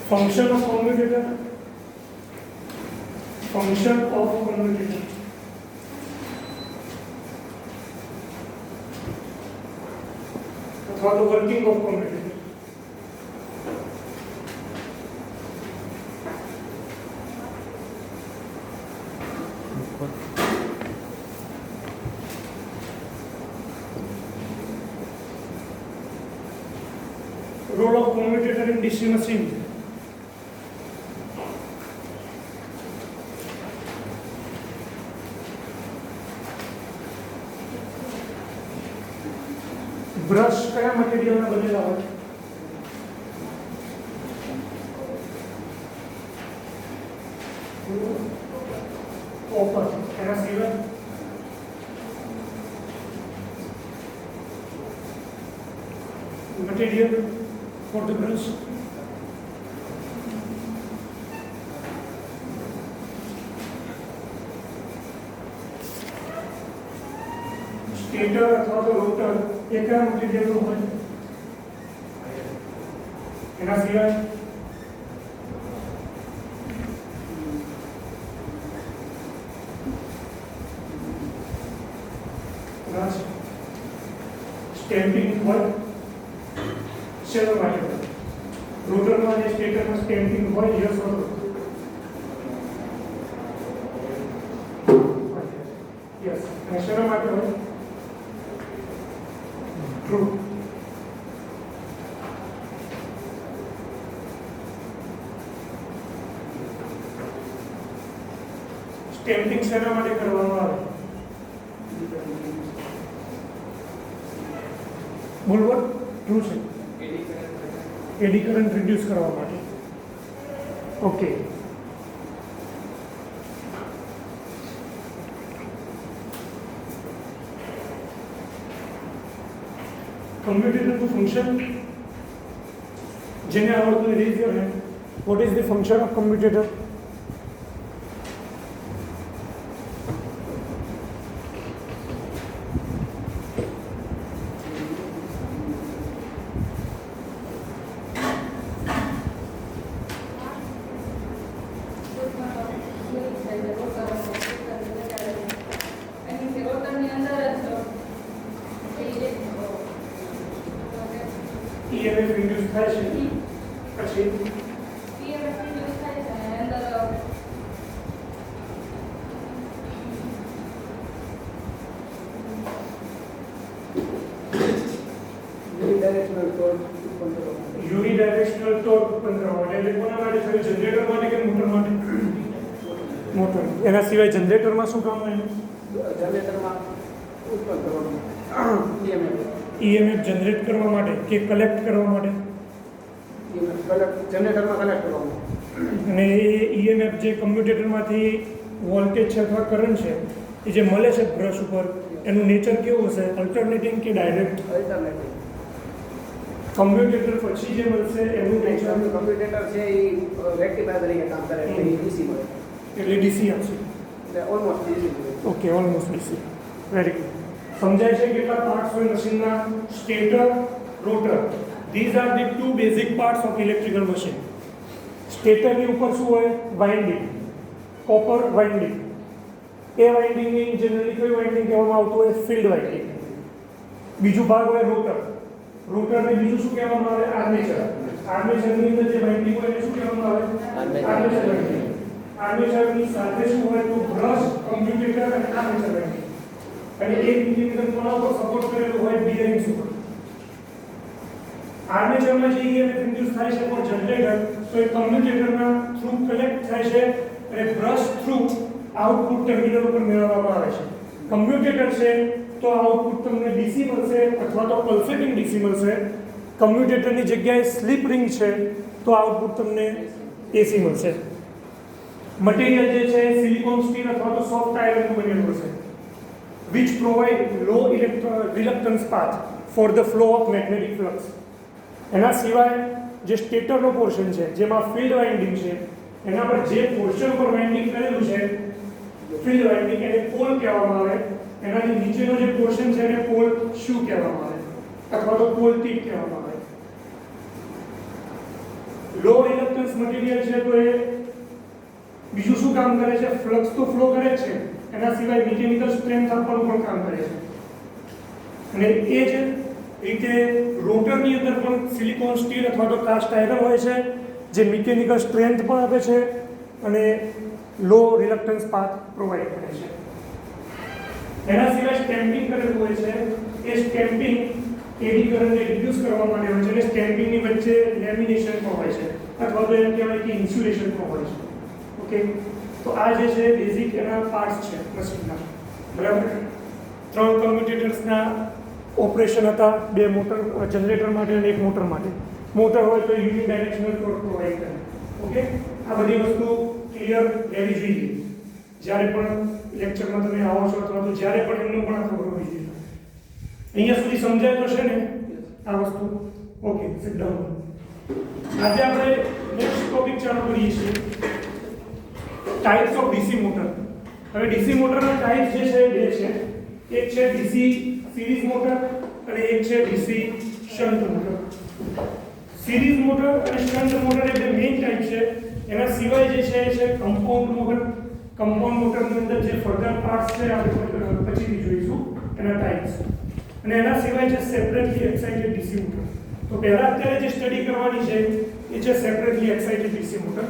Function of commutator. Function of commutator. અથવા તો working of commutator. Role of commutator in DC machine. Brush કયા મટીરીયલના બનેલા હોય? Copper. એના સિવાય material for the brush. Stator અથવા તો rotor એ કયા મટીરીયલ નું હોય? એના સિવાય સ્ટેમ્પિંગ હોય. શેના માટે હોય? રોટરમાં જે સ્ટેટરમાં સ્ટેમ્પિંગ હોય યસ ઓર નો? યસ. અને શેના માટે હોય? ટ્રુ. સ્ટેમ્પિંગ શેના માટે કરવામાં આવે? બોલવો ટ્રુ છે. એડી કરંટ રિડ્યુસ કરવા માટે. ઓકે. કમ્પ્યુટેટરનું ફંક્શન જેને આવડતું એ raise your hand. What is the function of commutator? EMF induce થાય છે પછી EMF ઇન્ડ્યુસ થાય છે અંદર યુનિડાયરેક્શનલ ટોર્ક ઉત્પન્ન કરવા માટે. એટલે કોના માટે થયું? જનરેટર માટે કે મોટર માટે? મોટર. એના સિવાય જનરેટરમાં શું કામ હોય? જનરેટરમાં ઉત્પન્ન કરવાનું EMF જનરેટ કરવા માટે કે કલેક્ટ કરવા માટે? જનરેટરમાં કનેક્ટ કરવાનું. અને એ EMF જે કમ્પ્યુટેટરમાંથી વોલ્ટેજ છે અથવા કરંટ છે એ જે મળે છે બ્રશ ઉપર એનું નેચર કેવું હશે? અલ્ટરનેટિંગ કે ડાયરેક્ટ? અલ્ટરનેટિવ. કમ્પ્યુટેટર પછી જે મળશે એનું નેચર કમ્પ્યુટેટર છે એ રેક્ટિફાયર તરીકે કામ કરે એટલે એ ડીસી મળે એટલે ડીસી આપશે. એટલે ઓલમોસ્ટ ડીસી મળે. Okay, almost DC. Very good. સમજાય છે કેટલા પાર્ટ્સ હોય મશીનના? Stator, rotor. These are the two basic parts of electrical machine. સ્ટેટરની ઉપર શું હોય? Winding, copper winding. એ વાઇન્ડિંગની જનરલી કઈ વાઇન્ડિંગ કહેવામાં આવતું હોય? Field winding. બીજું ભાગ હોય રોટર. રોટરને બીજું શું કહેવામાં આવે? આર્મેચર. આર્મેચરની અંદર જે વાઇન્ડિંગ હોય એને શું કહેવામાં આવે? Armature winding. આર્મેચરની સાથે શું હોય? તો બ્રશ, કમ્પ્યુટેટર અને આર્મેચર વાઇન્ડિંગ. અને એક મિકેનિઝમ કોના ઉપર સપોર્ટ કરેલું હોય? બિયરિંગ્સ ઉપર. આર્મેચરમાં જે EMF ઇન્ડ્યુસ થાય છે ફોર જનરેટર, તો એ કમ્પ્યુટેટરના થ્રુ કલેક્ટ થાય છે અને બ્રશ થ્રુ આઉટપુટ ટર્મિનલ ઉપર મેળવવામાં આવે છે. કમ્પ્યુટેટર છે તો આઉટપુટ તમને DC મળશે અથવા તો પલ્સેટિંગ DC મળશે. કમ્પ્યુટેટરની જગ્યાએ સ્લીપ રિંગ છે તો આઉટપુટ તમને AC મળશે. મટીરિયલ જે છે સિલિકોન સ્ટીલ અથવા તો સોફ્ટ આયરનનું બનેલું હશે, which provide low reluctance path for the flow of magnetic flux. એના સિવાય જે સ્ટેટરનો પોર્શન છે જેમાં ફિલ્ડ વાઇન્ડિંગ છે એના પર જે પોર્શન પર વાઇન્ડિંગ કરેલું છે ફિલ્ડ વાઇન્ડિંગ એને પોલ કહેવામાં આવે. એનાથી નીચેનો જે પોર્શન છે એને પોલ શું કહેવામાં આવે અથવા તો પોલ ટીપ કહેવામાં આવે. લો રિલક્ટન્સ મટીરિયલ છે તો એ બીજું શું કામ કરે છે? ફ્લક્સ તો ફ્લો કરે જ છે, એના સિવાય મિકેનિકલ સ્ટ્રેન્થ આપવાનું પણ કામ કરે છે. અને એ જ રીતે રોટરની અંદર પણ સિલિકોન સ્ટીલ અથવા તો કાસ્ટ આયરન હોય છે, જે મિકેનિકલ સ્ટ્રેન્થ પણ આપે છે અને લો રિલક્ટન્સ પાથ પ્રોવાઈડ કરે છે. એના સિવાય સ્ટેમ્પિંગ કરેલું હોય છે. એ સ્ટેમ્પિંગ એડી કરંટને રિડ્યુસ કરવા માટે હોય છે અને સ્ટેમ્પિંગની વચ્ચે લેમિનેશન પણ હોય છે અથવા તો એમ કહેવાય કે ઇન્સ્યુલેશન પણ હોય છે. ઓકે, તો આ જે છે બેઝિક એના પાર્ટ્સ છે મશીનના. બરાબર. 3 કમ્યુટેટર્સના ઓપરેશન હતા, 2 મોટર જનરેટર માટે અને 1 મોટર માટે. મોટર હોય તો યુનિ ડાયરેક્શનલ ટોર્ક પ્રોવાઈડ કરે. ઓકે, આ બધી વસ્તુ ક્લિયર રહેવી જોઈએ જ્યારે પણ લેક્ચરમાં તમે આવો છો અથવા તો જ્યારે પણ એમનું પણ ખબર હોવી જોઈએ. અહીંયા સુધી સમજાય તો છે ને આ વસ્તુ? Okay, sit down. આજે આપણે નેક્સ્ટ ટોપિક ચાલુ કરીએ છીએ, ટાઈપ્સ ઓફ ડીસી મોટર. હવે ડીસી મોટરના ટાઈપ જે છે 2 છે. એક છે ડીસી સિરીઝ મોટર અને એક છે DC shunt motor. Series motor અને શન્ટ મોટર એ બે મેઇન ટાઈપ છે. એના સિવાય જે છે એ છે કમ્પાઉન્ડ મોટર. કમ્પાઉન્ડ મોટરની અંદર જે ફર્ધર પાર્ટ્સ છે આપણે પછીથી જોઈશું એના ટાઈપ્સ. અને એના સિવાય છે સેપરેટલી એક્સાઇટેડ ડીસી મોટર. તો પહેલા અત્યારે જે સ્ટડી કરવાની છે એ છે separately excited DC motor.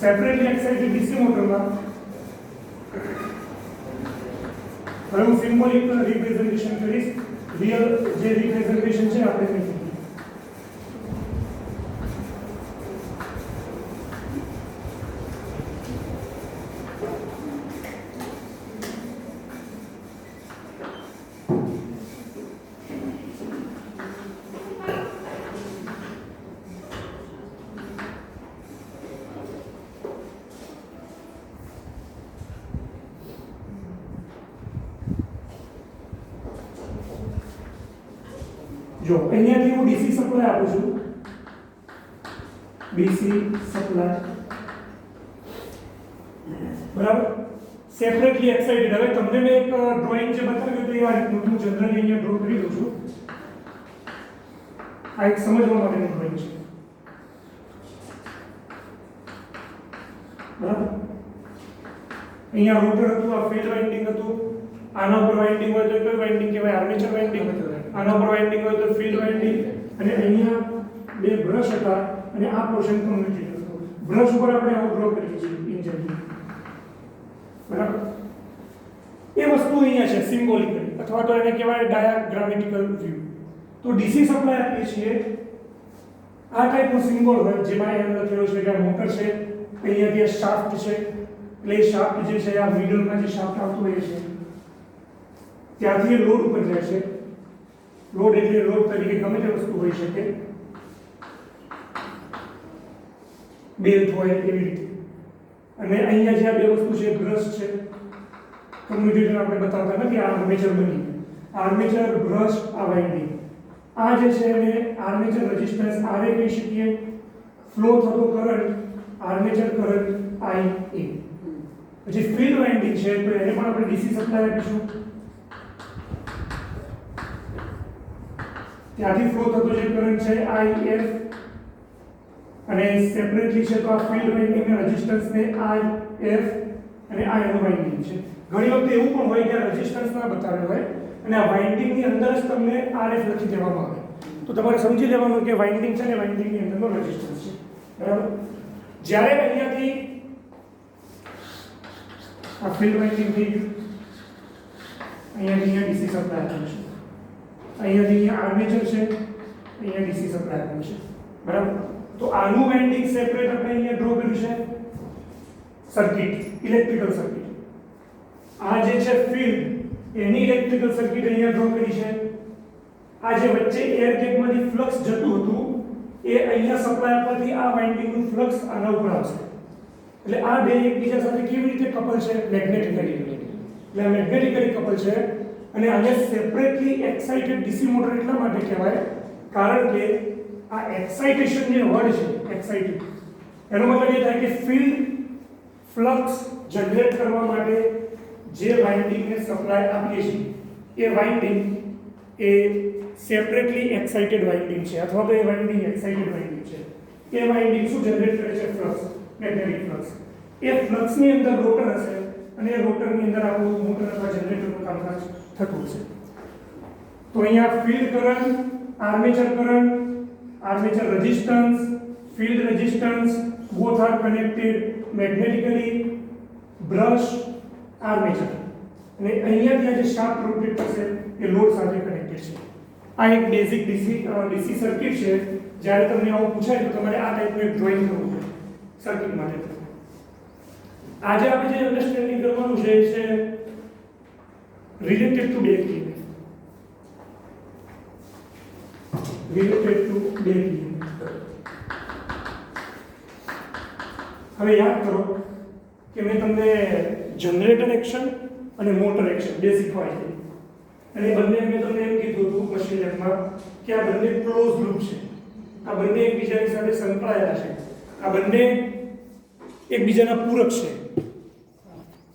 Separately excited DC મોટરમાં હવે હું સિમ્બોલિક રિપ્રેઝન્ટેશન કરીશ. રિયલ જે રિપ્રેઝન્ટેશન છે આપણે કહીએ. જો અહીંયાથી હું ડીસી સપ્લાય આપું છું, ડીસી સપ્લાય, બરાબર. Separately excited. હવે તમને મેં એક ડ્રોઈંગ જે બતાવ્યું હતું એ આ રીતનું હું જનરલી અહીંયા ડ્રો કરી દઉં છું. આ એક સમજવા માટેનું ડ્રોઈંગ છે, બરાબર. અહીંયા રોટર હતું, આ ફીલ્ડ વાઇન્ડિંગ હતું, આના ઉપર વાઇન્ડિંગ હોય તો કઈ વાઇન્ડિંગ કહેવાય? Armature winding. આના ઉપર વાઇન્ડિંગ હોય તો ફીલ્ડ વાઇન્ડિંગ. અને અહીંયા 2 બ્રશ હતા અને આ પોર્શન કમ્યુનિકેટર હતો. બ્રશ ઉપર આપણે આવું ડ્રો કરીએ છીએ ઇન્જિન, બરાબર. એ વસ્તુ અહીંયા છે સિમ્બોલિકલી અથવા તો એને કહેવાય ડાયાગ્રામેટિકલ વ્યૂ. તો ડીસી સપ્લાય આપીએ છીએ, આ ટાઈપનો સિમ્બોલ હોય જેમાં એમ લખેલું છે કે આ મોટર છે, અહીંયાથી આ શાફ્ટ છે, એટલે શાફ્ટ જે છે આ મિડલમાં જે શાફ્ટ આવતો હોય છે ત્યાંથી લોડ ઉપર જાય છે. લોડ એટલે લોડ તરીકે ગમે તે વસ્તુ હોઈ શકે, બેલ્ટ હોય એવી રીતે. અને અહીંયા જે આ 2 વસ્તુ છે, બ્રશ છે, કમ્યુટેટર આપણે બતાવતા નથી, આ આર્મેચર બની. આર્મેચર, બ્રશ, આ વાઇન્ડિંગ. આ જે છે એને આર્મેચર રેઝિસ્ટન્સ RA કહી શકીએ. ફ્લો થતો કરંટ આર્મેચર કરંટ IA. પછી ફીલ્ડ વાઇન્ડિંગ છે તો એને પણ આપણે ડીસી સપ્લાય આપીશું. ત્યાંથી ફ્લો થતો જે કરંટ છે IF. અને સેપરેટલી છે તો આ ફીલ્ડ વાઇન્ડિંગ ના રેઝિસ્ટન્સ ને IF અને આ એનું વાઇન્ડિંગ છે. ઘણી વખત એવું પણ હોય કે રેઝિસ્ટન્સ ના બતાવેલો હોય અને આ વાઇન્ડિંગ ની અંદર જ તમને RF લખી દેવામાં આવે, તો તમારે સમજી લેવાનું કે વાઇન્ડિંગ છે ને વાઇન્ડિંગ ની અંદરનો રેઝિસ્ટન્સ છે, બરાબર. જ્યારે અહીંયાથી આ ફીલ્ડ વાઇન્ડિંગ થઈ ગયું, અહીંયા ડીસી સપ્લાય આપેલું છે, અહીંયા આર્મેચર છે, અહીંયા ડીસી સપ્લાય આપેલું છે, બરાબર. તો આનું વાઇન્ડિંગ સેપરેટ આપણે અહીંયા ડ્રો કર્યું છે. Circuit, electrical circuit. આ જે છે ફીલ્ડ, એની ઇલેક્ટ્રિકલ સર્કિટ અહીંયા ડ્રો કરી છે. આ જે વચ્ચે એર ગેપમાંથી ફ્લક્સ જતું હતું એ અહીંયા સપ્લાય આપવાથી આ વાઇન્ડિંગનું ફ્લક્સ આના ઉપર આવશે. એટલે આ બે એકબીજા સાથે કેવી રીતે કપલ છે? મેગ્નેટિકલી. એટલે આ મેગ્નેટિકલી કપલ છે. અને આને સેપરેટલી એક્સાઇટેડ ડીસી મોટર એટલા માટે કહેવાય કારણ કે આ એક્સાઇટેશન જે વર્ડ છે એક્સાઇટેડ, એનો મતલબ એ થાય કે ફ્લક્સ જનરેટ કરવા માટે જે વાઇન્ડિંગને સપ્લાય આપીએ છીએ એ વાઇન્ડિંગ એ સેપરેટલી એક્સાઇટેડ વાઇન્ડિંગ છે અથવા તો એ વાઇન્ડિંગ એક્સાઇટેડ વાઇન્ડિંગ છે. એ વાઇન્ડિંગ શું જનરેટ કરે છે? Flux, magnetic flux. એ ફ્લક્સની અંદર રોટર હશે અને એ રોટરની અંદર આપણું મોટર અથવા જનરેટરનું કામકાજ થતું હશે. તો અહીંયા field current, armature resistance, field resistance both are connected magnetically, brush, armature. અને અહીંયાથી આ જે શાફ્ટ રોટેટ થશે એ લોડ સાથે કનેક્ટેડ છે. આ એક બેઝિક ડીસી સર્કિટ છે. જ્યારે તમને આવું પૂછાય તો તમારે આ ટાઈપનું એક ડ્રોઈંગ કરવું પડે સર્કિટ માટે. આજે આપણે જે અન્ડરસ્ટેન્ડિંગ કરવાનું છે એ છે related to back EMF. Related to back EMF. હવે યાદ કરો કે મેં તમને જનરેટર એક્શન અને મોટર એક્શન બે શીખવાડી હતી. અને બંને મેં તમને એમ કીધું હતું મશીન લેબમાં કે આ બંને ક્લોઝ લૂપ છે. આ બંને એકબીજાની સાથે સંકળાયેલા છે. આ બંને એકબીજાના પૂરક છે.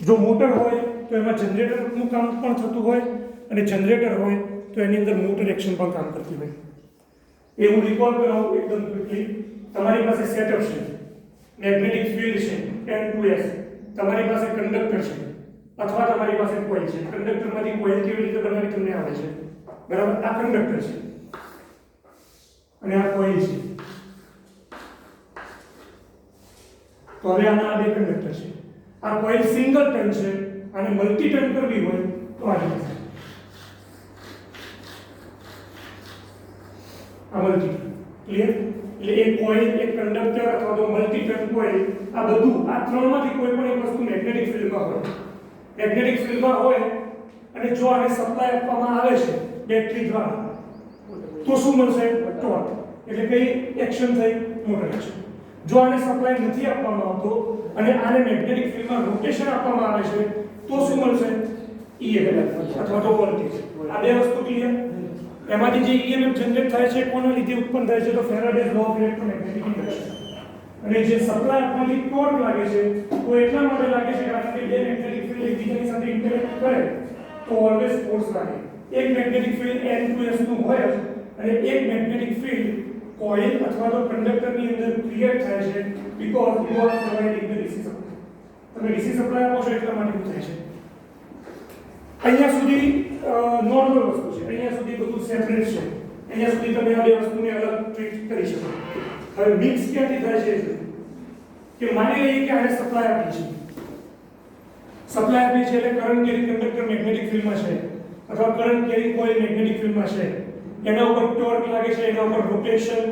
જો મોટર હોય તો એમાં જનરેટરનું કામ પણ થતું હોય અને જનરેટર હોય તો એની અંદર મોટર એક્શન પણ કામ કરતી હોય. એ હું રિકોલ કરાવું એકદમ ક્વિકલી. તમારી પાસે સેટઅપ છે, મેગ્નેટિક ફિલ્ડ છે N2S, તમારી પાસે કંડક્ટર છે અથવા તમારી પાસે કોઇલ છે. કંડક્ટરમાંથી કોઇલ કેવી રીતે બનાવવી તમને આવડે છે, બરાબર? આ કંડક્ટર છે અને આ કોઇલ છે. તો હવે આના બે કંડક્ટર છે. આ કોઇલ સિંગલ ટર્ન છે અને મલ્ટી ટર્ન કરવી હોય તો આ રીતે આ મલ્ટી. ક્લિયર? એટલે એક કોઇલ, એક કંડક્ટર અથવા તો મલ્ટી ટર્ન કોઇલ, આ બધું આ ત્રણમાંથી કોઈ પણ એક વસ્તુ મેગ્નેટિક ફિલ્ડમાં હોય. મેગ્નેટિક ફિલ્ડમાં હોય અને જો આને સપ્લાય આપવામાં આવે છે બેટરી દ્વારા તો શું મળશે? ટોર્ક. એટલે કઈ એક્શન થઈ? Motor action. જો આને સપ્લાય નથી આપવામાં આવતો અને આને મેગ્નેટિક ફિલ્ડમાં રોટેશન આપવામાં આવે છે તો શું મળશે? EMF અથવા તો વોલ્ટેજ. આ બે વસ્તુ ક્લિયર? એમાંથી જે EMF જનરેટ થાય છે કોના લીધે ઉત્પન્ન થાય છે? તો Faraday's law of electromagnetic induction. અને જે સપ્લાય આપવાથી ટોર્ક લાગે છે તો એટલા માટે લાગે છે કારણ કે બે મેગ્નેટિક ફિલ્ડ એકબીજાની સાથે ઇન્ટરેક્ટ કરે તો ઓલવેઝ ફોર્સ લાગે. એક મેગ્નેટિક ફિલ્ડ N2S નું હોય અને એક મેગ્નેટિક ફિલ્ડ કોઇલ અથવા તો કંડક્ટરની અંદર ક્રિએટ થાય છે because you are providing the DC supply. તમે ડીસી સપ્લાય આપો છો એટલા માટે થાય છે. અહીંયા સુધી નોર્મલ વસ્તુ છે. અહીંયા સુધી બધું સેપરેટ છે. અહીંયા સુધી તમે આ બે વસ્તુને અલગ ટ્રીટ કરી શકો. હવે મિક્સ ક્યાંથી થાય છે કે માની લઈએ કે આને સપ્લાય આપી છે. સપ્લાય આપી છે એટલે કરંટ કેરિંગ કંડક્ટર મેગ્નેટિક ફિલ્ડમાં છે અથવા કરંટ કેરિંગ કોઇલ મેગ્નેટિક ફિલ્ડમાં છે. એના ઉપર ટોર્ક લાગે છે, એના ઉપર રોટેશન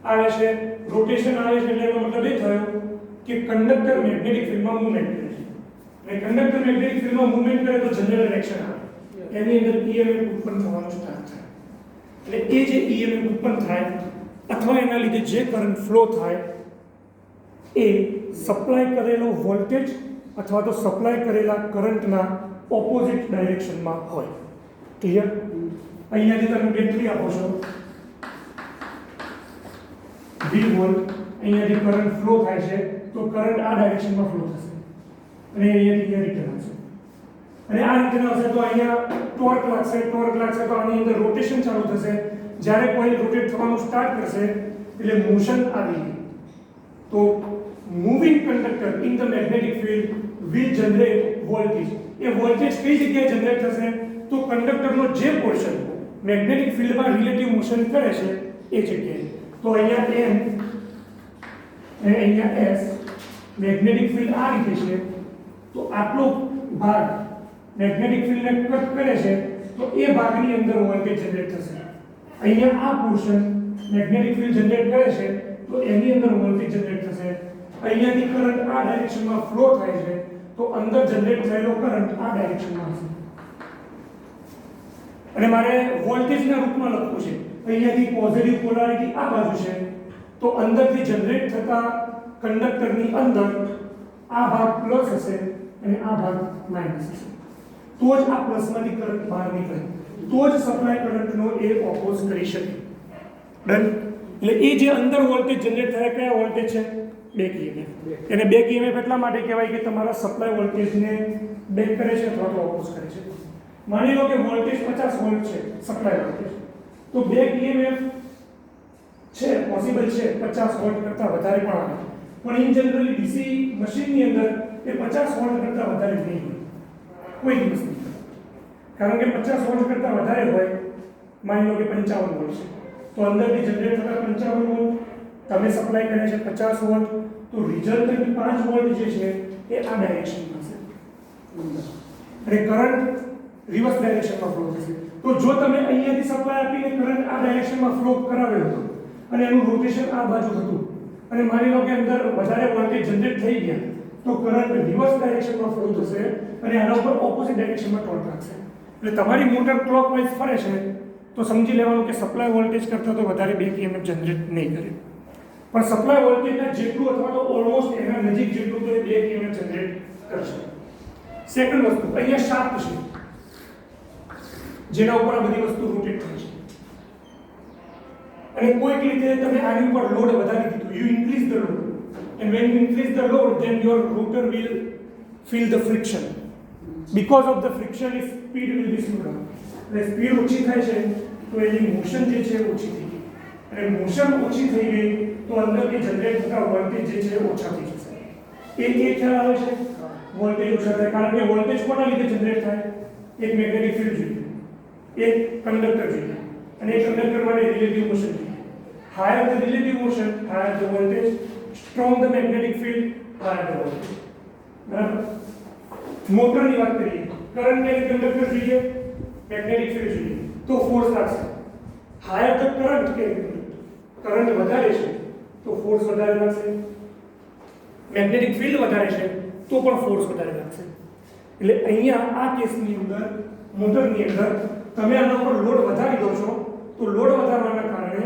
આવે છે. રોટેશન આવે છે એટલે એનો મતલબ એ થયો કે કંડક્ટર મેગ્નેટિક ફિલ્ડમાં મૂવમેન્ટ કરે છે. અને કંડક્ટર મેગ્નેટિક ફિલ્ડમાં મૂવમેન્ટ કરે તો જનરેટર એક્શન આવે. એની અંદર EMF ઉત્પન્ન થવાનું સ્ટાર્ટ થાય. એટલે એ જે EMF ઉત્પન્ન થાય અથવા એના લીધે જે કરંટ ફ્લો થાય એ સપ્લાય કરેલો વોલ્ટેજ અથવા તો સપ્લાય કરેલા કરંટના ઓપોઝિટ ડાયરેક્શનમાં હોય. ક્લિયર? અહીંયાથી તમે બેટરી આપો છો V1, અહીંયાથી કરંટ ફ્લો થાય છે તો કરંટ આ ડાયરેક્શનમાં ફ્લો થશે અને અહીંયાથી અહીંયા રિટર્ન આવશે. અને આ રિટર્ન આવશે તો અહીંયા ટોર્ક લાગશે તો આની અંદર રોટેશન ચાલુ થશે. જ્યારે કોઇલ રોટેટ થવાનું સ્ટાર્ટ કરશે એટલે મોશન આવી તો moving conductor in the magnetic field will generate voltage. A voltage કઈ જગ્યાએ જનરેટ થશે? તો કંડક્ટરનો જે પોર્શન મેગ્નેટિક ફિલ્ડમાં રિલેટિવ મોશન કરે છે એ જગ્યાએ. તો અહીંયા M અને અહીંયા S મેગ્નેટિક ફિલ્ડ આ રીતે છે તો આટલો ભાગ મેગ્નેટિક ફિલ્ડને કટ કરે છે તો એ ભાગની અંદર વોલ્ટેજ જનરેટ થશે. અહીંયા આ પોર્શન મેગ્નેટિક ફિલ્ડ જનરેટ કરે છે તો એની અંદર વોલ્ટેજ જનરેટ થશે. અહીંયાથી કરંટ આ ડાયરેક્શનમાં ફ્લો થાય છે તો અંદર જનરેટ થયેલો કરંટ આ ડાયરેક્શનમાં હશે. અને મારે વોલ્ટેજના રૂપમાં લખવું છે. અહીંયાથી પોઝિટિવ પોલારિટી આ બાજુ છે તો અંદરથી જનરેટ થતા કંડક્ટરની અંદર આ ભાગ પ્લસ હશે અને આ ભાગ માઇનસ હશે. તો જ આ પ્લસમાંથી કરંટ બહાર નીકળે, તો જ સપ્લાય કરંટનો એ ઓપોઝ કરી શકે. ડન? એટલે એ જે અંદર વોલ્ટેજ જનરેટ થયા કયા વોલ્ટેજ છે? બેક EMF એને બેક EMF એટલા માટે કહેવાય કે તમારા સપ્લાય વોલ્ટેજને બેક કરે છે અથવા તો ઓપોઝ કરે છે. માની લો કે વોલ્ટેજ 50 વોલ્ટ છે સપ્લાય વોલ્ટેજ, તો બેક EMF છે પોસિબલ છે 50 વોલ્ટ કરતાં વધારે પણ આવે, પણ ઇન જનરલી ડીસી મશીનની અંદર એ 50 વોલ્ટ કરતાં વધારે નહીં હોય, કોઈ દિવસ નહીં, કારણ કે 50 વોલ્ટ કરતાં વધારે હોય, માની લો કે 55 વોલ્ટ છે, તો અંદરથી જનરેટ થતા 55 વોલ્ટ, તમે સપ્લાય કરે છે 50 વોલ્ટ, તો રિઝલ્ટન્ટ 5 વોલ્ટ જે છે એ આ ડાયરેક્શનમાં છે અને કરંટ રિવર્સ ડાયરેક્શનમાં ફ્લો થશે. તો જો તમે અહીંયાથી સપ્લાય આપીને કરંટ આ ડાયરેક્શનમાં ફ્લો કરાવ્યો હતો અને એનું રોટેશન આ બાજુ હતું અને માની લો કે અંદર વધારે વોલ્ટેજ જનરેટ થઈ ગયા, તો કરંટ રિવર્સ ડાયરેક્શનમાં ફ્લો થશે અને આના ઉપર ઓપોઝિટ ડાયરેક્શનમાં ટોર્ક લાગશે. એટલે તમારી મોટર ક્લોકવાઇઝ ફરે છે તો સમજી લેવાનું કે સપ્લાય વોલ્ટેજ કરતાં તો વધારે બેક EMF જનરેટ નહીં કરે, પણ સપ્લાય વોલ્ટેજના જેટલું અથવા તો ઓલમોસ્ટ એના નજીક જેટલું તો એ બેક EMF જનરેટ કરશે. સેકન્ડ વસ્તુ, અહીંયા શાફ્ટ છે જેના ઉપર આ બધી વસ્તુ રોટેટ થાય છે અને કોઈક રીતે તમે આની ઉપર લોડ વધારી દીધું, you increase the load, and when you increase the load then your rotor will feel the friction. Because of the friction its speed will be slowed down. એટલે સ્પીડ ઓછી થાય છે તો એની મોશન જે છે ઓછી થઈ ગઈ, અને મોશન ઓછી થઈ ગઈ તો અંદરથી જનરેટ થતા વોલ્ટેજ જે છે ઓછા થઈ જશે. એ ખ્યાલ આવે છે, વોલ્ટેજ ઓછા થાય કારણ કે વોલ્ટેજ કોના લીધે જનરેટ થાય, એક મેગ્નેટિક ફિલ્ડ જોઈએ, એક કંડક્ટર જોઈએ અને એ કંડક્ટર માટે રિલેટિવ મોશન જોઈએ. Higher the relative motion, higher the voltage, strong the magnetic field, higher the voltage. બરાબર. મોટરની વાત કરીએ, કરંટ કે કંડક્ટર જોઈએ, મેગ્નેટિક ફિલ્ડ જોઈએ, તો ફોર્સ લાગશે. હાયર ધ કરંટ કે કરંટ વધારે છે તો ફોર્સ વધારે લાગશે, મેગ્નેટિક ફિલ્ડ વધારે છે તો પણ ફોર્સ વધારે લાગશે. એટલે અહીંયા આ કેસની અંદર મોટરની અંદર તમે આના ઉપર લોડ વધારી દો છો તો લોડ વધારવાના કારણે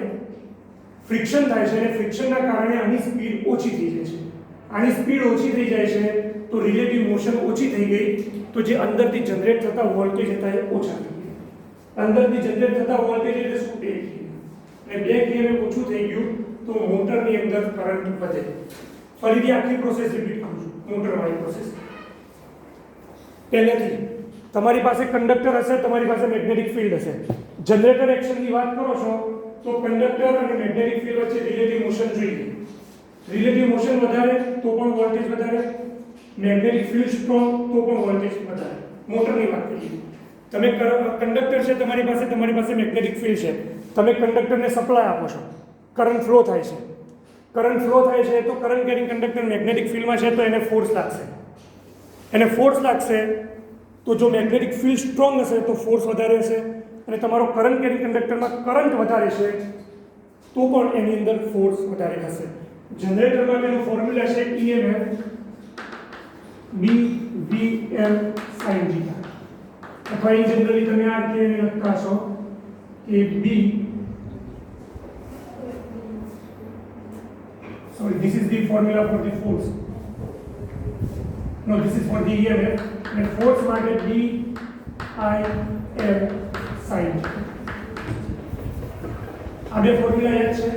ફ્રિક્શન થાય છે અને ફ્રિક્શનના કારણે આની સ્પીડ ઓછી થઈ જાય છે. આની સ્પીડ ઓછી થઈ જાય છે તો રિલેટિવ મોશન ઓછી થઈ ગઈ, તો જે અંદરથી જનરેટ થતા વોલ્ટેજ હતા એ ઓછા થઈ ગયા. અંદરથી જનરેટ થતા વોલ્ટેજ એટલે શું, બેક EMF, અને બેક EMF ઓછું થઈ ગયું તો મોટરની અંદર કરંટ વધે. ફરીથી આખી પ્રોસેસ રિપીટ કરું છું, મોટરવાળી પ્રોસેસ. પહેલેથી તમારી પાસે કંડક્ટર હશે, તમારી પાસે મેગ્નેટિક ફિલ્ડ હશે. જનરેટર એક્શનની વાત કરો છો તો કંડક્ટર અને મેગ્નેટિક ફિલ્ડ વચ્ચે રિલેટિવ મોશન જોઈએ. રિલેટિવ મોશન વધારે તો પણ વોલ્ટેજ વધારે, મેગ્નેટિક ફિલ્ડ સ્ટ્રોંગ તો પણ વોલ્ટેજ વધારે. મોટરની વાત કરીએ, તમે કંડક્ટર છે તમારી પાસે મેગ્નેટિક ફિલ્ડ છે, તમે કંડક્ટરને સપ્લાય આપો છો, કરંટ ફ્લો થાય છે. કરંટ ફ્લો થાય છે તો કરંટ કેરિંગ કંડક્ટર મેગ્નેટિક ફિલ્ડમાં છે તો એને ફોર્સ લાગશે. એને ફોર્સ લાગશે તો જો મેગ્નેટિક ફિલ્ડ સ્ટ્રોંગ હશે તો ફોર્સ વધારે હશે, અને તમારો કરંટ કેરિંગ કંડક્ટરમાં કરંટ વધારે છે તો પણ એની અંદર ફોર્સ વધારે હશે. જનરેટર માટેનું ફોર્મ્યુલા છે EMF BVL sin θ, અથવા ઇન જનરલી તમે આ રીતે લખતા છો કે this is the formula for the force. No, this is for the EMF. And force માટે BIL sin. આ બે ફોર્મ્યુલા યાદ છે?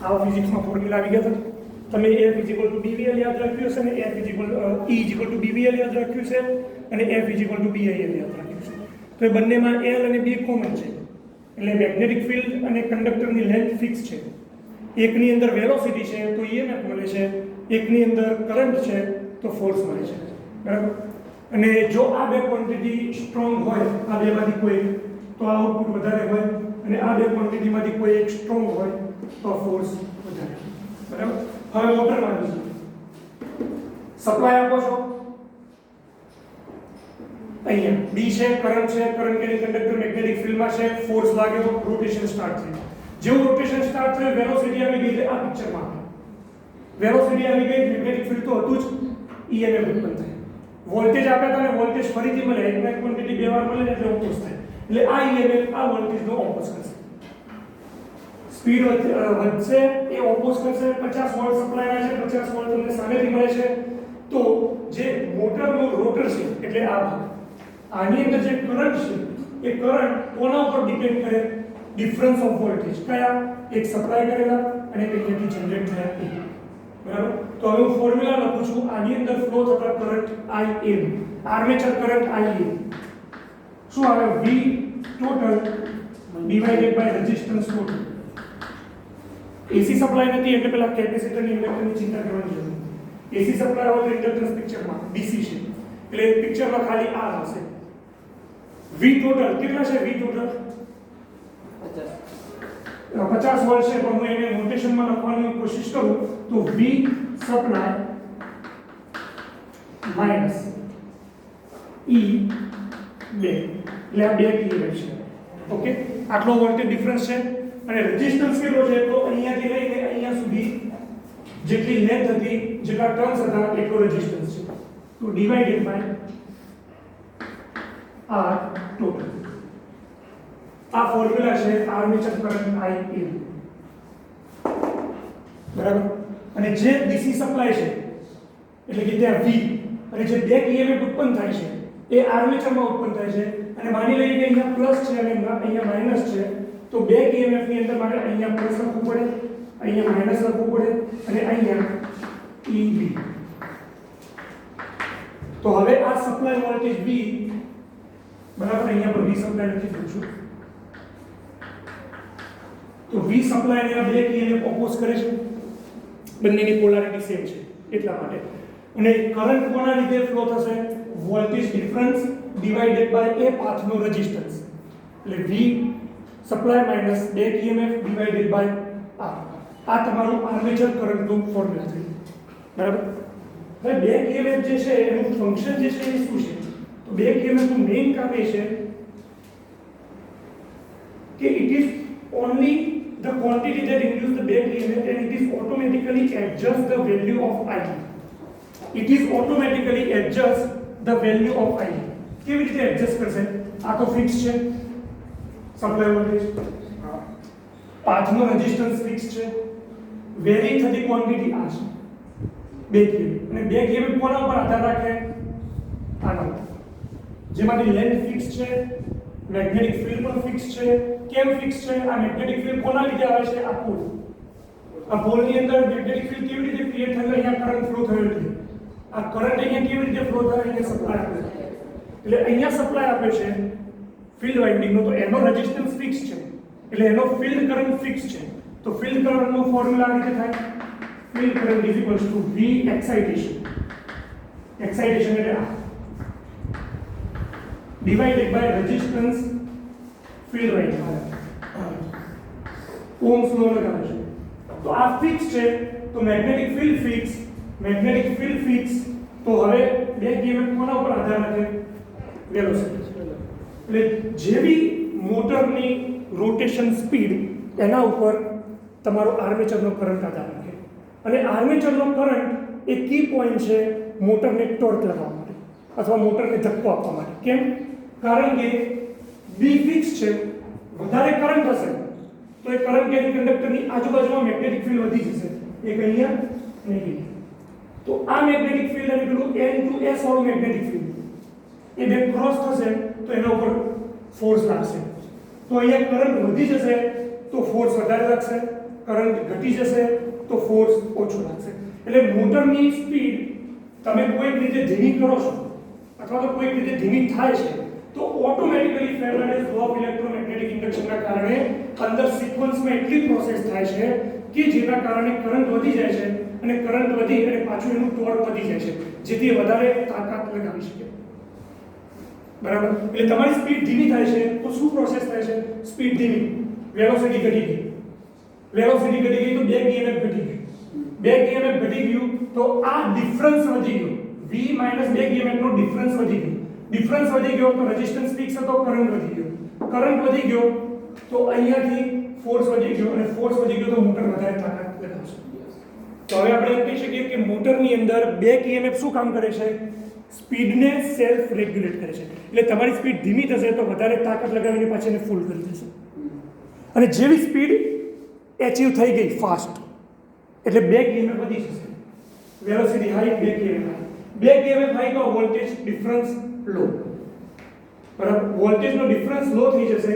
આ ફિઝિક્સમાં ફોર્મ્યુલા આવી ગયા હતા. તમે F = BVL યાદ રાખ્યું હશે ને E = BVL યાદ રાખ્યું છે અને F = BIL યાદ રાખ્યું છે. તો એ બંનેમાં L અને B કોમન છે. એટલે મેગ્નેટિક ફિલ્ડ અને કંડક્ટરની લેન્થ ફિક્સ છે. એકની અંદર વેલોસિટી છે તો EMF મળે છે, એકની અંદર કરંટ છે તો ફોર્સ મળે છે. બરાબર. અને જો આ બે ક્વોન્ટિટી સ્ટ્રોંગ હોય, આ બેમાંથી કોઈ, તો આઉટપુટ વધારે હોય, અને આ બે ક્વોન્ટિટીમાંથી કોઈ એક સ્ટ્રોંગ હોય તો ફોર્સ વધારે. બરાબર. હવે મોટરમાં સપ્લાય આપો છો, અહીંયા B છે, કરંટ કેરિંગ કંડક્ટર મેગ્નેટિક ફિલ્ડમાં છે, ફોર્સ લાગ્યો, રોટેશન સ્ટાર્ટ થયું. જેવું રોટેશન સ્ટાર્ટ થયું, વેલોસિટી આવી ગઈ, એટલે આ પિક્ચરમાં વેલોસિટી આવી ગઈ, મેગ્નેટિક ફિલ્ડ તો હતું જ, EMF ઉત્પન્ન થાય. વોલ્ટેજ આપ્યા હતા અને વોલ્ટેજ ફરીથી મળે, એક ક્વોન્ટિટી બે વાર મળે એટલે ઓપોઝ થાય. એટલે આ EMF આ વોલ્ટેજનો ઓપોઝ કરશે. સ્પીડ વધશે, એ ઓપોઝ કરશે. 50 વોલ્ટ સપ્લાય છે, 50 વોલ્ટ તમને સામેથી મળે છે, તો જે મોટરનો રોટર છે એટલે આ ભાગ, આની અંદર જે કરંટ છે એ કરંટ કોના ઉપર ડિપેન્ડ કરે? Difference of voltage. કયા? એક સપ્લાય કરેલા અને અહીંયાથી જનરેટ થયા એ, બરાબર. તો હવે હું ફોર્મ્યુલા લખું છું, આની અંદર ફ્લો થતા current IM, armature current IM શું આવે, V total divided by resistance total. AC supply નથી એટલે પેલા કેપેસિટરની ઇન્ડક્ટરની ચિંતા કરવાની જરૂર નથી. એસી સપ્લાય હોય તો ઇન્ડક્ટન્સ પિક્ચરમાં ડીસી છે એટલે પિક્ચરમાં ખાલી આ હશે. V ટોટલ કેટલા છે, V ટોટલ 50 વોલ્ટ છે, પણ હું એને નોટેશનમાં લખવાની કોશિશ કરું તો V સપ્લાય માઈનસ E 2 એટલે આ 2 કિલો છે. ઓકે, આટલો વોલ્ટેજ ડિફરન્સ છે અને રેઝિસ્ટન્સ કેટલો છે તો અહીંયાથી લઈને અહીંયા સુધી જેટલી લેન્થ હતી, જેટલા ટર્ન્સ હતા એટલો રેઝિસ્ટન્સ છે. તો ડિવાઇડેડ બાય R ટોટલ. આ ફોર્મ્યુલા છે આર્મેચર કરંટ IL, બરાબર. અને જે ડીસી સપ્લાય છે એટલે કે ત્યાં V અને જે બેક EMF ઉત્પન્ન થાય છે એ આર્મેચરમાં ઉત્પન્ન થાય છે. અને માની લઈએ કે અહીંયા પ્લસ છે અને અહીંયા માઈનસ છે, તો બેક EMF ની અંદર મારે અહીંયા પ્લસ લખવું પડે, અહીંયા માઈનસ લખવું પડે અને અહીંયા EB. તો હવે આ સપ્લાય વોલ્ટેજ V, બરાબર, અહીંયા પર V સપ્લાય લખી દઉં છું. તો V સપ્લાય અને આ બેક EMF ઓપોઝ કરે છે, બંનેની પોલારિટી સેમ છે એટલા માટે. અને કરંટ કોના લીધે ફ્લો થશે, વોલ્ટેજ ડિફરન્સ ડિવાઇડેડ બાય એ પાથનો રેઝિસ્ટન્સ, એટલે V supply minus back EMF divided by R. આ તમારું આર્મેચર કરંટનું ફોર્મ્યુલા થયું, બરાબર. હવે બેક EMF જે છે એનું ફંક્શન જે છે એ શું છે, તો બેક EMF નું મેઇન કામ એ છે કે it is only the quantity that induce the back EMF and it is automatically adjust the value of I. It is automatically adjust the value of I. કેવી રીતે એડજસ્ટ કરશે, આ તો fix છે સપ્લાય વોલ્ટેજ, પાથનો રેઝિસ્ટન્સ ફિક્સ છે, very થતી quantity આ છે બેક EMF. અને બેક EMF કોના ઉપર આધાર રાખે, આના ઉપર, જેમાંથી લેન્થ ફિક્સ છે, મેગ્નેટિક ફિલ્ડ પણ ફિક્સ છે. કેમ ફિક્સ છે, આ મેગ્નેટિક ફિલ્ડ કોના લીધે આવે છે, આ પોલ. આ પોલની અંદર મેગ્નેટિક ફિલ્ડ કેવી રીતે ક્રિએટ થયો, અહીંયા કરંટ ફ્લો થયો નથી. આ કરંટ અહીંયા કેવી રીતે ફ્લો થાય, અહીંયા સપ્લાય આપે છે, એટલે અહીંયા સપ્લાય આપે છે ફિલ્ડ વાઇન્ડિંગનો, તો એનો રેઝિસ્ટન્સ ફિક્સ છે એટલે એનો ફિલ્ડ કરંટ ફિક્સ છે. તો ફિલ્ડ કરંટનો ફોર્મ્યુલા આ રીતે થાય, field current is equals to V excitation, excitation એટલે આ divided by resistance field winding, ohms law લગાવે છે. તો આ ફિક્સ છે તો magnetic field fix, magnetic field fix, તો હવે બેક EMF કોના ઉપર આધાર રાખે, વેલોસિટી. એટલે જેવી મોટરની રોટેશન સ્પીડ એના ઉપર તમારો આર્મેચરનો કરંટ આધાર રાખે. અને આર્મેચરનો કરંટ એ કી પોઈન્ટ છે મોટરને ટોર્ક લગાવવા માટે અથવા મોટરને ધક્કો આપવા માટે. કેમ, કારણ કે B ફિક્સ છે, વધારે કરંટ હશે તો એ કરંટ કેરી કંડક્ટરની આજુબાજુમાં મેગ્નેટિક ફિલ્ડ વધી જશે, એક અહીંયા અને અહીંયા. તો આ મેગ્નેટિક ફિલ્ડ અને પેલું N to S વાળું મેગ્નેટિક ફિલ્ડ એ બે ક્રોસ થશે તો એના ઉપર ફોર્સ લાગશે. તો અહીંયા કરંટ વધી જશે તો ફોર્સ વધારે લાગશે, કરંટ ઘટી જશે તો ફોર્સ ઓછો લાગશે. એટલે મોટરની સ્પીડ તમે કોઈક રીતે ધીમી કરો છો અથવા તો કોઈક રીતે ધીમી થાય છે તો automatically Faraday's law of electromagnetic ઇન્ડક્શનના કારણે અંદર સિક્વન્સમાં એટલી પ્રોસેસ થાય છે કે જેના કારણે કરંટ વધી જાય છે અને કરંટ વધી અને પાછું એનું ટોર્ક વધી જાય છે, જેથી વધારે તાકાત લગાવી શકે, બરાબર. એટલે તમારી સ્પીડ ધીમી થાય છે તો શું પ્રોસેસ થાય છે, સ્પીડ ધીમી, વેલોસિટી ઘટી ગઈ, વેલોસિટી ઘટી ગઈ તો બેક EMF ઘટી ગઈ, બેક EMF ઘટી ગયું તો આ ડિફરન્સ વધી ગયો, V માઈનસ બેક EMF નો ડિફરન્સ વધી ગયો, ડિફરન્સ વધી ગયો તો રેઝિસ્ટન્સ ફિક્સ હતો, કરંટ વધી ગયો, કરંટ વધી ગયો તો અહીંયાથી ફોર્સ વધી ગયો અને ફોર્સ વધી ગયો તો મોટર વધારે તાકાત લગાવશે. તો હવે આપણે એમ કહી શકીએ કે મોટરની અંદર બેક EMF શું કામ કરે છે, સ્પીડને સેલ્ફ રેગ્યુલેટ કરે છે. એટલે તમારી સ્પીડ ધીમી થશે તો વધારે તાકાત લગાવીને પાછી એને ફૂલ કરી દેશે. અને જેવી સ્પીડ એચીવ થઈ ગઈ ફાસ્ટ એટલે બેક EMF વધી જશે, velocity high, back EMF high, back EMF high તો વોલ્ટેજ ડિફરન્સ લો, બરાબર. વોલ્ટેજનો ડિફરન્સ લો થઈ જશે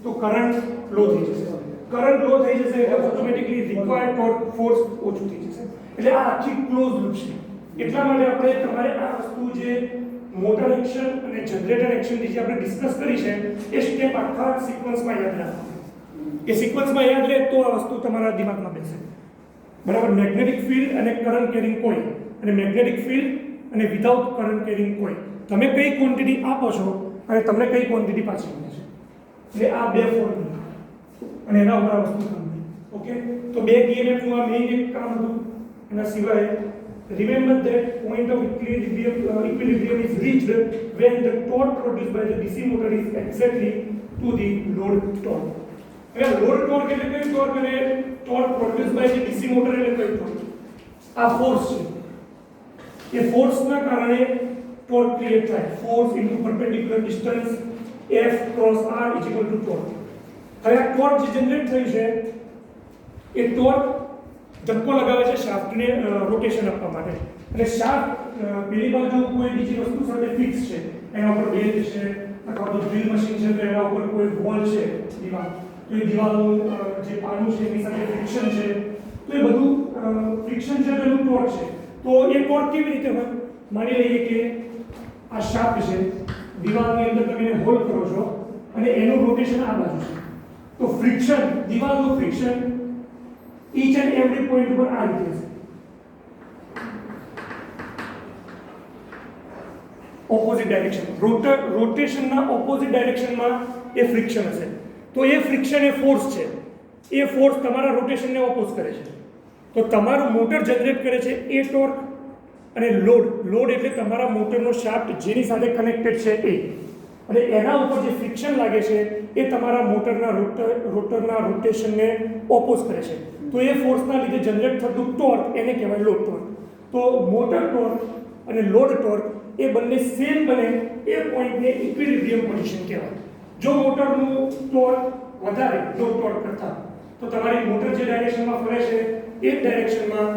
તો કરંટ લો થઈ જશે. કરંટ લો થઈ જશે એટલે ઓટોમેટિકલી રિક્વાયર્ડ ટોર્ક ફોર્સ ઓછું થઈ જશે. એટલે આ આખી ક્લોઝ લૂપ છે. એટલા માટે આપણે તમારે આ વસ્તુ જે મોટર એક્શન અને જનરેટર એક્શન જે આપણે ડિસ્કસ કરી છે એ સ્ટેપ આખા સિક્વન્સમાં યાદ રાખવાનું. એ સિક્વન્સમાં યાદ રહે તો આ વસ્તુ તમારા દિમાગમાં બેસે. બરાબર. મેગ્નેટિક ફિલ્ડ અને કરંટ કેરિંગ કોઇલ અને મેગ્નેટિક ફિલ્ડ અને વિધાઉટ કરંટ કેરિંગ કોઇલ તમે કઈ ક્વોન્ટિટી આપો છો અને તમને કઈ ક્વોન્ટિટી પાછી મળે છે. એટલે આ બે ફોર્મ્યુલા અને એના ઉપર આ વસ્તુ સમજી. ઓકે. તો બેક EMF નું આ મેઇન એક કામ હતું. એના સિવાય remember that point of equilibrium is reached when the torque produced by the DC motor is exactly to the load torque. એટલે લોડ ટોર્ક એટલે કઈ ટોર્ક અને torque produce by the DC motor એટલે કઈ ટોર્ક. આ force છે. એ ફોર્સના કારણે ટોર્ક ક્રિએટ થાય. Force into perpendicular distance F cross R is equal to torque. હવે આ ટોર્ક જે જનરેટ થયું છે એ ટોર્ક ધક્કો લગાવે છે શાફ્ટને રોટેશન આપવા માટે. અને શાફ્ટ પેલી બાજુ કોઈ બીજી વસ્તુ સાથે ફિક્સ છે. એના ઉપર બેઝ છે અથવા તો ડ્રિલ મશીન છે તો એના ઉપર કોઈ વોલ છે દિવાલ. તો એ દિવાલનું જે પાનું છે એની સાથે ફ્રિક્શન છે. તો એ બધું ફ્રિક્શન છે એનું ટોર્ક છે. તો એ ટોર્ક કેવી રીતે હોય? માની લઈએ કે આ શાફ્ટ છે, દિવાલની અંદર તમે એને હોલ્ડ કરો છો અને એનું રોટેશન આ બાજુ છે. તો ફ્રિક્શન, દિવાલનું friction each and every point ઉપર આ રીતે છે. ઓપોઝિટ ડાયરેક્શન, રોટેશનના ઓપોઝિટ ડાયરેક્શનમાં એ ફ્રિક્શન હશે. તો એ ફ્રિક્શન એ ફોર્સ છે. એ ફોર્સ તમારા રોટેશનને ઓપોઝ કરે છે. તો તમારું મોટર જનરેટ કરે છે એ ટોર્ક અને લોડ એટલે તમારા મોટરનો શાફ્ટ જેની સાથે કનેક્ટેડ છે એ, અને એના ઉપર જે ફ્રિક્શન લાગે છે એ તમારા મોટરના રોટરના રોટેશનને ઓપોઝ કરે છે. તો એ ફોર્સના લીધે જનરેટ થતું ટોર્ક એને કહેવાય લોડ ટોર્ક. તો મોટર ટોર્ક અને લોડ ટોર્ક એ બંને સેમ બને એ પોઈન્ટને ઇક્વિલિબ્રિયમ પોઝિશન કહેવાય. જો મોટરનું ટોર્ક વધારે લોડ ટોર્ક કરતાં તો તમારી મોટર જે ડાયરેક્શનમાં ફરે છે એ જ ડાયરેક્શનમાં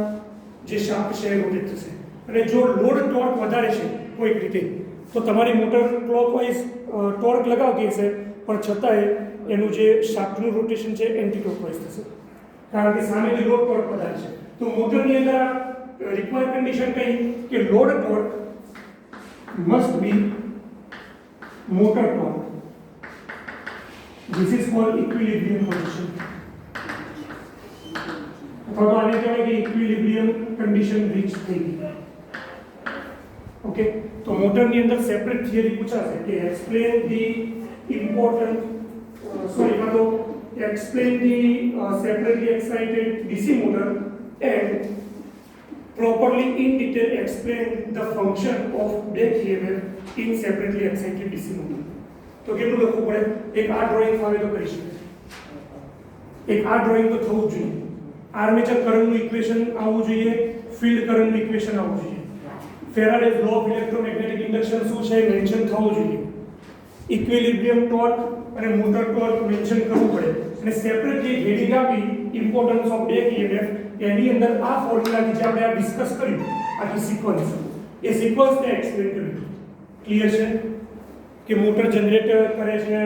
જે શાફ્ટ છે એ રોટેટ થશે. અને જો લોડ ટોર્ક વધારે છે કોઈક રીતે તો તમારી મોટર ક્લોકવાઇઝ ટોર્ક લગાવતી હશે પણ છતાંય એનું જે શાફ્ટનું રોટેશન છે એન્ટી ક્લોકવાઇઝ થશે, કારણ કે સામેથી લોડ ટોર્ક વધારે છે. તો મોટરની અંદર રિક્વાયર્ડ કન્ડિશન કઈ કે load torque must be motor torque. This is called equilibrium position. અથવા તો આને કહેવાય કે ઇક્વિલિબ્રિયમ કન્ડિશન રીચ થઈ ગઈ. ઓકે. તો મોટરની અંદર સેપરેટ થિયરી પૂછાશે કે explain the important explain the separately excited DC motor and properly in detail explain the function of back EMF in separately excited DC motor. તો કેટલું લખવું પડે? એક આ ડ્રોઈંગ આવે તો કરી શકે. એક આ ડ્રોઈંગ તો થવું જ જોઈએ. આર્મેચર કરંટનું ઇક્વેશન આવવું જોઈએ, ફિલ્ડ કરંટનું ઇક્વેશન આવવું જોઈએ, Faraday's law of electromagnetic induction શું છે મેન્શન થવું જોઈએ, ઇક્વિલિબ્રિયમ ટોર્ક અને મોટર ટોર્ક મેન્શન કરવું પડે, અને સેપરેટલી હેડિંગ આપી ઇમ્પોર્ટન્સ ઓફ બેક EMF એની અંદર આ ફોર્મ્યુલા જે આપણે આ ડિસ્કસ કર્યું આખી સિક્વન્સ એ સિક્વન્સને એક્સપ્લેન કર્યું. ક્લિયર છે કે મોટર જનરેટ કરે છે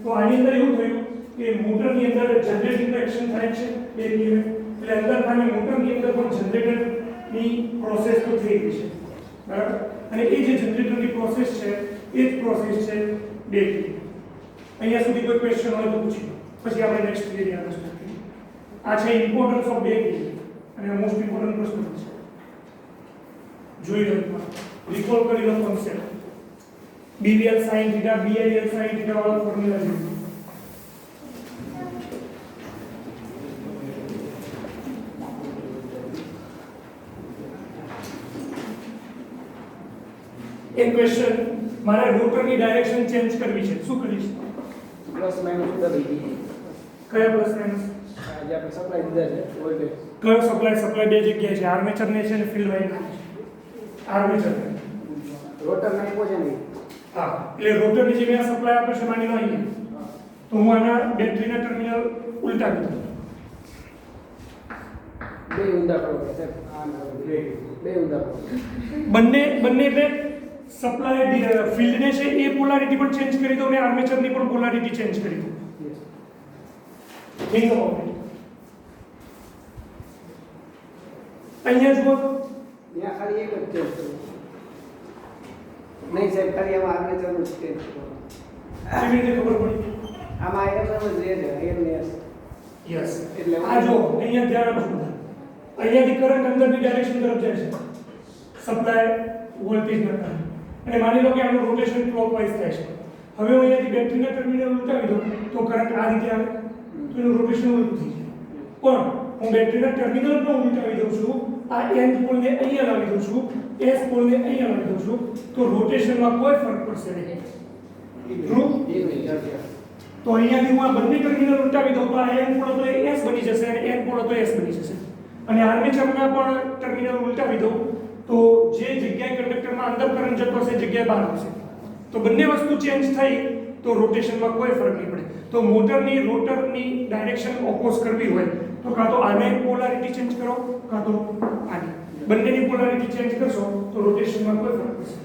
તો આની અંદર એવું થયું કે મોટરની અંદર જનરેટિંગ એક્શન થાય છે બેક EMF એટલે અંદર ખાને મોટરની અંદર પણ જનરેટરની પ્રોસેસ તો થઈ ગઈ છે બરાબર. અને એ જે જનરેટરની પ્રોસેસ છે એ જ પ્રોસેસ છે બેક EMF. અહીંયા સુધી કોઈ ક્વેશ્ચન હોય તો પૂછી લો, પછી આપણે નેક્સ્ટ થિયરી આગળ સ્ટાર્ટ કરીએ. આ છે ઇમ્પોર્ટન્સ ઓફ બેક EMF અને મોસ્ટ ઇમ્પોર્ટન્ટ પ્રશ્ન છે. જોઈ લો, રિકોલ કરી લો concept. BVL sin theta, BIL sin theta વાળા ફોર્મ્યુલા છે. એક ક્વેશ્ચન, મારે રોટરની ડાયરેક્શન ચેન્જ કરવી છે, શું કરીશ? પ્લસ માઇનસ બદલી કયા પ્લસ માઇનસ? જે આપણે સપ્લાય દીધા છે વોલ્ટેજ. કયો સપ્લાય બે જગ્યાએ છે, આર્મેચર ને છે ને ફિલ્ડ વાઇન્ડ આર્મેચર ને રોટર નાખ્યો છે ને. હા, એટલે રોટરની જે મેં સપ્લાય આપ્યો છે માની લો અહીંયા, તો હું આના બેટરીના ટર્મિનલ ઉલટા કરી દઉં. બે ઊંધા કરો સાહેબ. આ બે ઊંધા કરો. બંને એટલે સપ્લાય ફિલ્ડને છે એ પોલારિટી પણ ચેન્જ કરી દઉં ને આર્મેચરની પણ પોલારિટી ચેન્જ કરી દઉં. think about it. અહીંયા જુઓ ત્યાં ખાલી એક જ ચેન્જ કરો. નહીં સાહેબ, ખાલી આમાં આર્મેચરનું જ ચેન્જ કરો. કેવી રીતે ખબર પડી? આમાં એમ જ રહે છે, એમ ને એસ. યસ એટલે આ જો અહીંયા ધ્યાન આપજો બધા. અહીંયાથી કરંટ અંદરની ડાયરેક્શન તરફ જાય છે સપ્લાય વોલ્ટેજના કારણે, અને માની લો કે આનું રોટેશન ક્લોકવાઇઝ થાય છે. હવે હું અહીંયાથી બેટરીના ટર્મિનલ ઉલટાવી દઉં તો કરંટ આ રીતે આવે તો એનું રોટેશન ઉલટું થઈ જાય. પણ હું બેટરીના ટર્મિનલ પણ ઉલટાવી દઉં છું, આ એન પોલને અહીંયા લાવી દઉં છું, એસ પોલને અહીંયા લાવી દઉં છું, તો રોટેશનમાં કોઈ ફરક પડશે નહીં. ટ્રુ? તો અહીંયાથી હું આ બંને ટર્મિનલ ઉલટાવી દઉં તો આ એન પોલ તો એસ બની જશે અને એન પોલ તો એસ બની જશે. અને આર્મેચરના પણ ટર્મિનલ ઉલટાવી દઉં તો જે જગ્યાએ કંડક્ટરમાં અંદર કરંટ જતો હશે એ જગ્યાએ બહાર આવશે. તો બંને વસ્તુ ચેન્જ થઈ તો રોટેશનમાં કોઈ ફરક નહીં પડે. તો મોટરની રોટરની ડાયરેક્શન ઓપોઝ કરવી હોય તો કાં તો આને પોલારિટી ચેન્જ કરો કાં તો આની. બંનેની પોલારિટી ચેન્જ કરશો તો રોટેશનમાં કોઈ ફરક પડશે.